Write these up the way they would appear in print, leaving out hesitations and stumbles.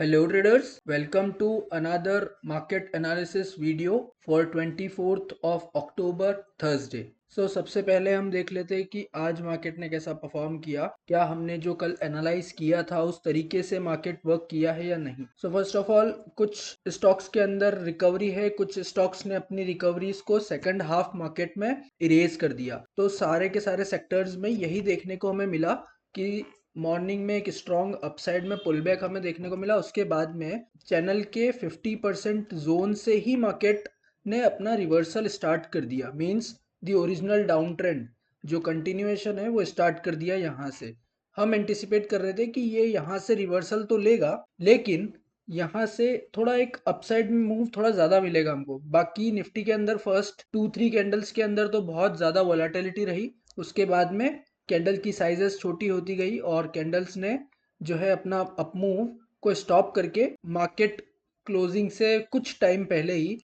Hello traders, welcome to another market analysis video for 24th of October Thursday. सबसे पहले हम देख लेते हैं कि आज मार्केट ने कैसा परफॉर्म किया, क्या हमने जो कल एनालाइज किया था उस तरीके से मार्केट वर्क किया है या नहीं। फर्स्ट ऑफ ऑल कुछ स्टॉक्स के अंदर रिकवरी है, कुछ स्टॉक्स ने अपनी रिकवरीज को सेकंड हाफ मार्केट में इरेज कर दिया। तो सारे के सारे सेक्टर्स में यही देखने को हमें मिला कि मॉर्निंग में एक स्ट्रॉन्ग अपसाइड में पुल बैक हमें देखने को मिला। उसके बाद में चैनल के 50% जोन से ही मार्केट ने अपना रिवर्सल स्टार्ट कर दिया। Means the original down trend जो कंटिन्यूएशन है वो स्टार्ट कर दिया। यहाँ से हम एंटिसिपेट कर रहे थे कि ये यहाँ से रिवर्सल तो लेगा, लेकिन यहाँ से थोड़ा एक अपसाइड में मूव थोड़ा ज़्यादा मिलेगा हमको। बाकी निफ्टी के अंदर फर्स्ट 2-3 कैंडल्स के अंदर तो बहुत ज़्यादा वॉलेटिलिटी रही। उसके बाद में कैंडल की साइजेस छोटी होती गई और कैंडल्स ने जो है अपना अप मूव को स्टॉप करके मार्केट क्लोजिंग से कुछ टाइम पहले ही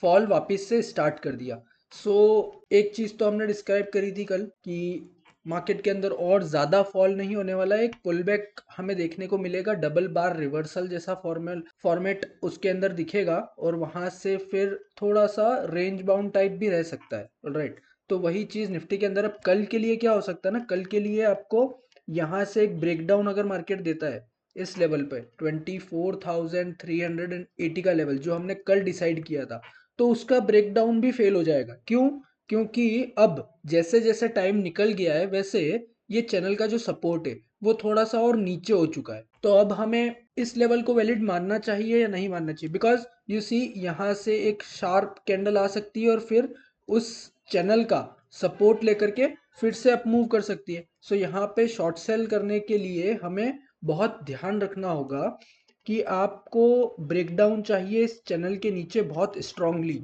फॉल वापस से स्टार्ट कर दिया। एक चीज तो हमने डिस्क्राइब करी थी कल कि मार्केट के अंदर और ज्यादा फॉल नहीं होने वाला है, एक पुल बैक हमें देखने को मिलेगा, डबल बार रिवर्सल जैसा फॉर्मेट उसके अंदर दिखेगा और वहां से फिर थोड़ा सा रेंज बाउंड टाइप भी रह सकता है। ऑलराइट, तो वही चीज निफ्टी के अंदर अब कल के लिए क्या हो सकता है ना, कल के लिए आपको यहाँ से एक ब्रेकडाउन अगर मार्केट देता है इस लेवल पे 24,380 का लेवल जो हमने कल डिसाइड किया था, तो उसका ब्रेकडाउन भी फेल हो जाएगा। क्यों? क्योंकि अब जैसे जैसे टाइम निकल गया है वैसे ये चैनल का जो सपोर्ट है वो थोड़ा सा और नीचे हो चुका है। तो अब हमें इस लेवल को वैलिड मानना चाहिए या नहीं मानना चाहिए, बिकॉज यू सी यहाँ से एक शार्प कैंडल आ सकती है और फिर उस चैनल का सपोर्ट लेकर के फिर से अप मूव कर सकती है। यहाँ पे शॉर्ट सेल करने के लिए हमें बहुत ध्यान रखना होगा कि आपको ब्रेकडाउन चाहिए इस चैनल के नीचे बहुत स्ट्रांगली,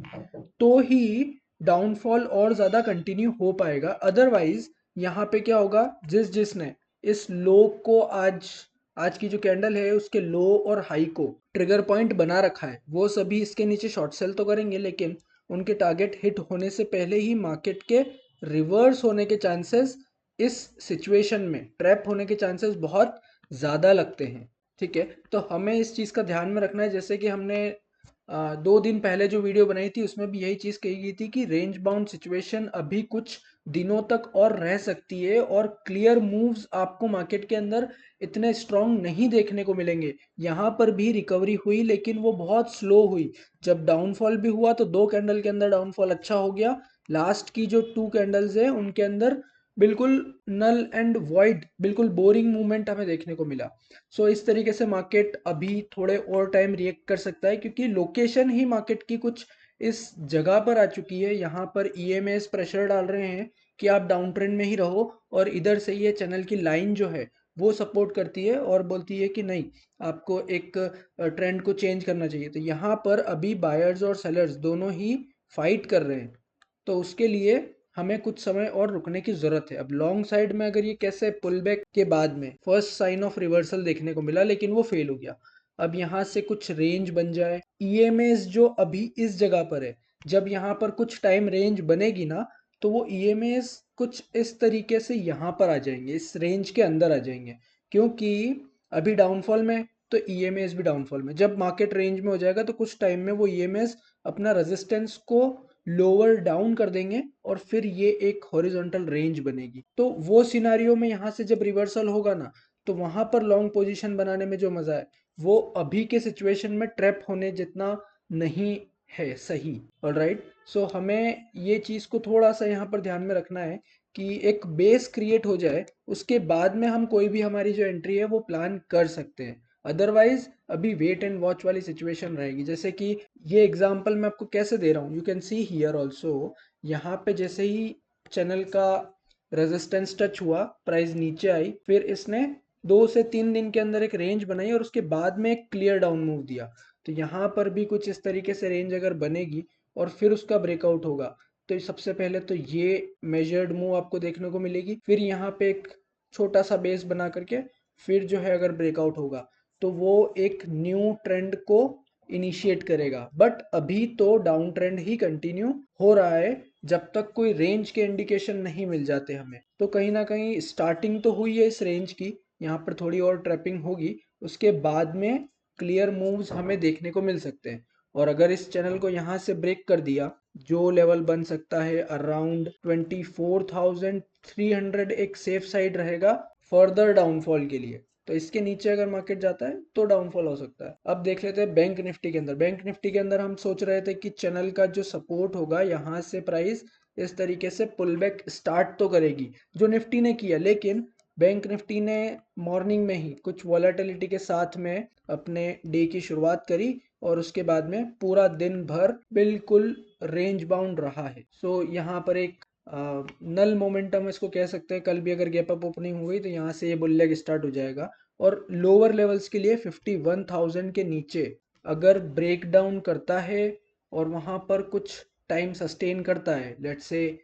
तो ही डाउनफॉल और ज़्यादा कंटिन्यू हो पाएगा। अदरवाइज यहाँ पे क्या होगा, जिसने इस लो को आज आज की जो कैंडल है उसके लो और हाई को ट्रिगर पॉइंट बना रखा है, वो सभी इसके नीचे शॉर्ट सेल तो करेंगे, लेकिन उनके टारगेट हिट होने से पहले ही मार्केट के रिवर्स होने के चांसेस, इस सिचुएशन में ट्रैप होने के चांसेस बहुत ज़्यादा लगते हैं। ठीक है, तो हमें इस चीज़ का ध्यान में रखना है। जैसे कि हमने 2 दिन पहले जो वीडियो बनाई थी उसमें भी यही चीज़ कही गई थी कि रेंज बाउंड सिचुएशन अभी कुछ दिनों तक और रह सकती है और क्लियर मूव्स आपको मार्केट के अंदर इतने स्ट्रांग नहीं देखने को मिलेंगे। यहाँ पर भी रिकवरी हुई लेकिन वो बहुत स्लो हुई। जब डाउनफॉल भी हुआ तो 2 कैंडल के अंदर डाउनफॉल अच्छा हो गया। लास्ट की जो 2 कैंडल्स है उनके अंदर बिल्कुल नल एंड वॉइड, बिल्कुल बोरिंग मूवमेंट हमें देखने को मिला। इस तरीके से मार्केट अभी थोड़े और टाइम रिएक्ट कर सकता है क्योंकि लोकेशन ही मार्केट की कुछ इस जगह पर आ चुकी है। यहाँ पर ईएमएस प्रेशर डाल रहे हैं कि आप डाउन ट्रेंड में ही रहो, और इधर से ये चैनल की लाइन जो है वो सपोर्ट करती है और बोलती है कि नहीं, आपको एक ट्रेंड को चेंज करना चाहिए। तो यहाँ पर अभी बायर्स और सेलर्स दोनों ही फाइट कर रहे हैं, तो उसके लिए हमें कुछ समय और रुकने की जरूरत है। अब लॉन्ग साइड में अगर ये कैसे पुल बैक के बाद में फर्स्ट साइन ऑफ रिवर्सल देखने को मिला लेकिन वो फेल हो गया, अब यहाँ से कुछ रेंज बन जाए, ईएमएस जो अभी इस जगह पर है, जब यहाँ पर कुछ टाइम रेंज बनेगी ना तो वो ईएमएस कुछ इस तरीके से यहाँ पर आ जाएंगे, इस रेंज के अंदर आ जाएंगे। क्योंकि अभी डाउनफॉल में तो ईएमएस भी डाउनफॉल में, जब मार्केट रेंज में हो जाएगा तो कुछ टाइम में वो ईएमएस अपना रेजिस्टेंस को लोअर डाउन कर देंगे और फिर ये एक हॉरिजॉन्टल रेंज बनेगी। तो वो सिनारियो में यहाँ से जब रिवर्सल होगा ना तो वहां पर लॉन्ग पोजीशन बनाने में जो मजा है वो अभी के सिचुएशन में ट्रैप होने जितना नहीं है सही। ऑलराइट, हमें ये चीज को थोड़ा सा यहाँ पर ध्यान में रखना है कि एक बेस क्रिएट हो जाए, उसके बाद में हम कोई भी हमारी जो एंट्री है वो प्लान कर सकते हैं। अदरवाइज अभी वेट एंड वॉच वाली सिचुएशन रहेगी। जैसे कि ये एग्जांपल मैं आपको कैसे दे रहा हूँ, you can see here also, यहाँ पे जैसे ही चैनल का रेजिस्टेंस टच हुआ, प्राइस नीचे आई, फिर इसने 2 से 3 दिन के अंदर एक रेंज बनाई और उसके बाद में एक क्लियर डाउन मूव दिया। तो यहाँ पर भी कुछ इस तरीके से रेंज अगर बनेगी और फिर उसका ब्रेकआउट होगा तो सबसे पहले तो ये मेजर्ड मूव आपको देखने को मिलेगी, फिर यहाँ पे एक छोटा सा बेस बना करके फिर जो है अगर ब्रेकआउट होगा तो वो एक न्यू ट्रेंड को इनिशिएट करेगा। बट अभी तो डाउन ट्रेंड ही कंटिन्यू हो रहा है जब तक कोई रेंज के इंडिकेशन नहीं मिल जाते हमें। तो कहीं ना कहीं स्टार्टिंग तो हुई है इस रेंज की, यहाँ पर थोड़ी और ट्रैपिंग होगी, उसके बाद में क्लियर मूव्स हमें देखने को मिल सकते हैं। और अगर इस चैनल को यहाँ से ब्रेक कर दिया, जो लेवल बन सकता है अराउंड 24,300, एक सेफ साइड रहेगा फर्दर डाउनफॉल के लिए। तो इसके नीचे अगर मार्केट जाता है तो डाउनफॉल हो सकता है। अब देख लेते हैं बैंक निफ्टी के अंदर। बैंक निफ्टी के अंदर हम सोच रहे थे कि चैनल का जो सपोर्ट होगा, यहाँ से प्राइस इस तरीके से पुल बैक स्टार्ट तो करेगी, जो निफ्टी ने किया। लेकिन बैंक निफ्टी ने मॉर्निंग में ही कुछ वॉलेटिलिटी के साथ में अपने डे की शुरुआत करी और उसके बाद में पूरा दिन भर बिल्कुल रेंज बाउंड रहा है। सो यहाँ पर एक नल मोमेंटम इसको कह सकते हैं। कल भी अगर गैप अप ओपनिंग हुई तो यहाँ से ये बुल लेग स्टार्ट हो जाएगा। और लोअर लेवल्स के लिए 51,000 के नीचे अगर ब्रेक डाउन करता है और वहाँ पर कुछ टाइम सस्टेन करता है, लेट्स से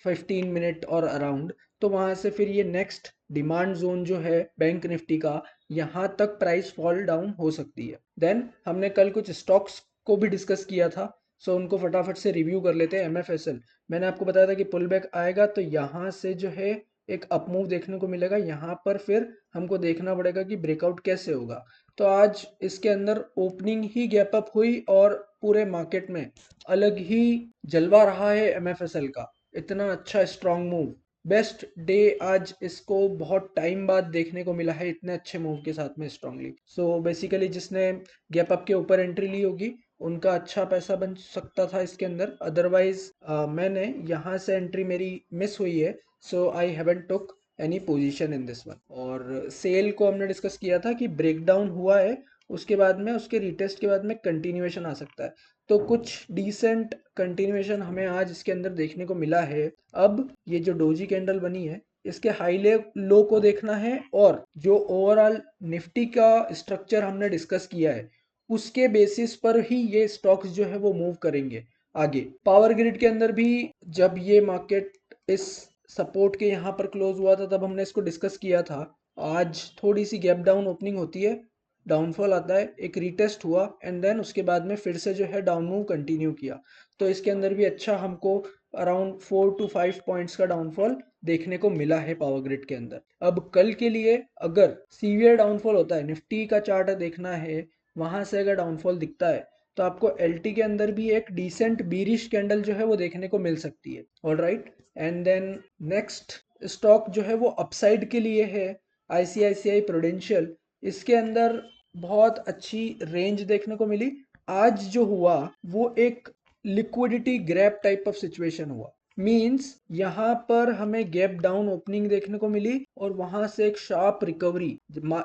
15 मिनट और अराउंड, तो वहाँ से फिर ये नेक्स्ट डिमांड जोन जो है बैंक निफ्टी का, यहाँ तक प्राइस फॉल डाउन हो सकती है। देन हमने कल कुछ स्टॉक्स को भी डिस्कस किया था, सो उनको फटाफट से रिव्यू कर लेते हैं। MFSL, मैंने आपको बताया था कि पुल बैक आएगा तो यहाँ से जो है एक अपमूव देखने को मिलेगा। यहाँ पर फिर हमको देखना पड़ेगा कि ब्रेकआउट कैसे होगा। तो आज इसके अंदर ओपनिंग ही गैप अप हुई और पूरे मार्केट में अलग ही जलवा रहा है MFSL का। इतना अच्छा स्ट्रॉन्ग मूव, बेस्ट डे आज इसको बहुत टाइम बाद देखने को मिला है, इतने अच्छे मूव के साथ में स्ट्रांगली। सो बेसिकली जिसने गैप अप के ऊपर एंट्री ली होगी उनका अच्छा पैसा बन सकता था इसके अंदर। अदरवाइज मैंने यहाँ से एंट्री मेरी मिस हुई है, so I haven't took any position in this one. और सेल को हमने डिस्कस किया था कि ब्रेकडाउन हुआ है, उसके बाद में उसके रिटेस्ट के बाद में कंटिन्यूएशन आ सकता है। तो कुछ डिसेंट कंटिन्यूएशन हमें आज इसके अंदर देखने को मिला है। अब ये जो डोजी कैंडल बनी है, इसके हाई लो को देखना है और जो ओवरऑल निफ्टी का स्ट्रक्चर हमने डिस्कस किया है उसके बेसिस पर ही ये स्टॉक्स जो है वो मूव करेंगे आगे। पावर ग्रिड के अंदर भी जब ये मार्केट इस सपोर्ट के यहाँ पर क्लोज हुआ था तब हमने इसको डिस्कस किया था। आज थोड़ी सी गैप डाउन ओपनिंग होती है, डाउनफॉल आता है, एक रीटेस्ट हुआ एंड देन उसके बाद में फिर से जो है डाउन मूव कंटिन्यू किया। तो इसके अंदर भी अच्छा हमको अराउंड 4 to 5 पॉइंट्स का डाउनफॉल देखने को मिला है पावर ग्रिड के अंदर। अब कल के लिए अगर सीवियर डाउनफॉल होता है, निफ्टी का चार्ट देखना है, वहां से अगर डाउनफॉल दिखता है तो आपको LT के अंदर भी एक डिसेंट बीरिश कैंडल जो है वो देखने को मिल सकती है। All right, and then next stock जो है वो अपसाइड के लिए है ICICI प्रूडेंशियल। इसके अंदर बहुत अच्छी रेंज देखने को मिली। आज जो हुआ वो एक liquidity grab type of situation हुआ। मींस यहाँ पर हमें गैप डाउन ओपनिंग देखने को मिली और वहां से एक शार्प रिकवरी।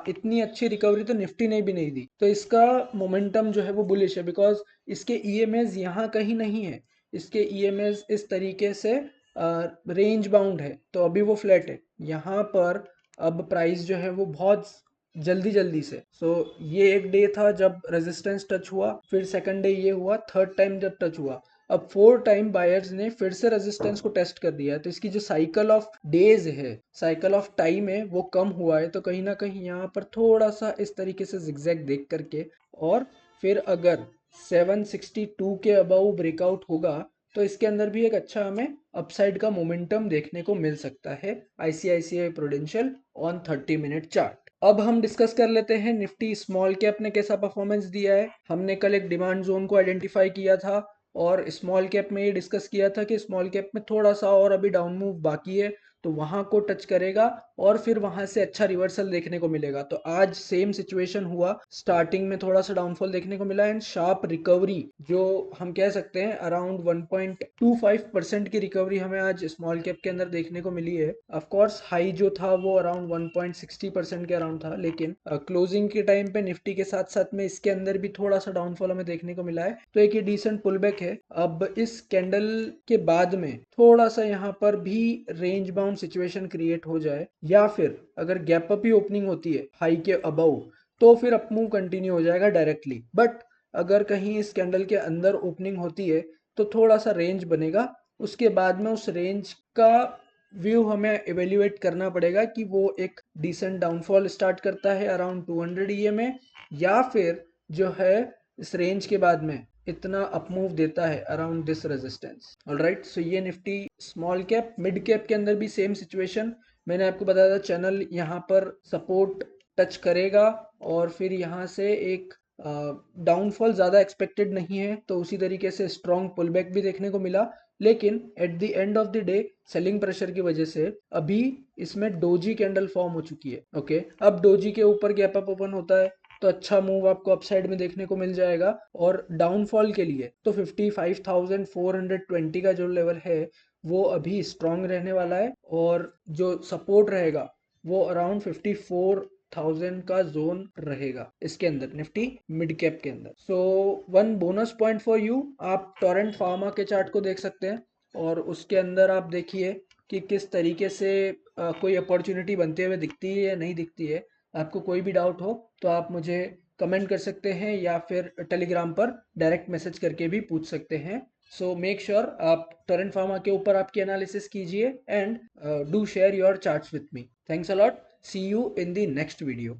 इतनी अच्छी रिकवरी तो निफ्टी ने भी नहीं दी, तो इसका मोमेंटम जो है वो बुलिश है। बिकॉज इसके EMAs यहाँ कहीं नहीं है, इसके EMAs इस तरीके से रेंज बाउंड है, तो अभी वो फ्लैट है। यहाँ पर अब प्राइस जो है वो बहुत जल्दी जल्दी से, ये एक डे था जब रेजिस्टेंस टच हुआ, फिर सेकंड डे ये हुआ, थर्ड टाइम जब टच हुआ, अब 4 टाइम बायर्स ने फिर से रेजिस्टेंस को टेस्ट कर दिया है। तो इसकी जो साइकिल ऑफ डेज है, साइकिल ऑफ टाइम है, वो कम हुआ है। तो कहीं ना कहीं यहाँ पर थोड़ा सा इस तरीके से जिगजैग देख करके और फिर अगर 762 के अबाउ ब्रेकआउट होगा तो इसके अंदर भी एक अच्छा हमें अपसाइड का मोमेंटम देखने को मिल सकता है ICICI prudential on 30 minute chart. अब हम डिस्कस कर लेते हैं निफ्टी स्मॉल कैप ने कैसा परफॉर्मेंस दिया है। हमने कल एक डिमांड जोन को आइडेंटिफाई किया था और स्मॉल कैप में ये डिस्कस किया था कि स्मॉल कैप में थोड़ा सा और अभी डाउन मूव बाकी है, तो वहां को टच करेगा और फिर वहां से अच्छा रिवर्सल देखने को मिलेगा। तो आज सेम सिचुएशन हुआ, स्टार्टिंग में थोड़ा सा डाउनफॉल देखने को मिला एंड शार्प रिकवरी, जो हम कह सकते हैं अराउंड 1.25% की रिकवरी हमें आज स्मॉल कैप के अंदर देखने को मिली है। ऑफ कोर्स हाई जो था वो अराउंड 1.60% के अराउंड था, लेकिन क्लोजिंग के टाइम पे निफ्टी के साथ साथ में इसके अंदर भी थोड़ा सा डाउनफॉल हमें देखने को मिला है। तो एक ये डिसेंट पुलबैक है। अब इस कैंडल के बाद में थोड़ा सा यहाँ पर भी रेंज बाउंड सिचुएशन क्रिएट हो जाए या फिर अगर गैप अप ही ओपनिंग होती है हाई के अबव, तो फिर अपमूव कंटिन्यू हो जाएगा डायरेक्टली। बट अगर कहीं इस कैंडल के अंदर ओपनिंग होती है तो थोड़ा सा रेंज बनेगा, उसके बाद में उस रेंज का व्यू हमें एवेल्युएट करना पड़ेगा कि वो एक डिसेंट डाउनफॉल स्टार्ट करता है अराउंड 200 EMA या फिर जो है इस रेंज के बाद में इतना अपमूव देता है अराउंड दिस रेजिस्टेंस। ऑलराइट, सो ये Nifty small cap. Mid cap के अंदर भी सेम सिचुएशन, मैंने आपको बताया था चैनल यहाँ पर सपोर्ट टच करेगा और फिर यहाँ से एक डाउनफॉल ज़्यादा एक्सपेक्टेड नहीं है, तो उसी तरीके से स्ट्रॉन्ग पुल बैक भी देखने को मिला। लेकिन at the end of the day selling pressure की वजह से अभी इसमें डोजी कैंडल फॉर्म हो चुकी है। ओके, अब डोजी के ऊपर गैप अप ओपन होता है तो अच्छा मूव आपको अपसाइड में देखने को मिल जाएगा। और डाउनफॉल के लिए तो 55,420 का जो लेवल है वो अभी स्ट्रांग रहने वाला है, और जो सपोर्ट रहेगा वो अराउंड 54,000 का जोन रहेगा इसके अंदर, निफ्टी मिड कैप के अंदर। So one bonus point for you, आप टोरेंट फार्मा के चार्ट को देख सकते हैं और उसके अंदर आप देखिए कि किस तरीके से कोई अपॉर्चुनिटी बनते हुए दिखती है या नहीं दिखती है। आपको कोई भी डाउट हो तो आप मुझे कमेंट कर सकते हैं या फिर टेलीग्राम पर डायरेक्ट मैसेज करके भी पूछ सकते हैं। सो मेक श्योर आप टोरेंट फार्मा के ऊपर आपकी एनालिसिस कीजिए and do share your charts with me. Thanks a lot, see you in the next video.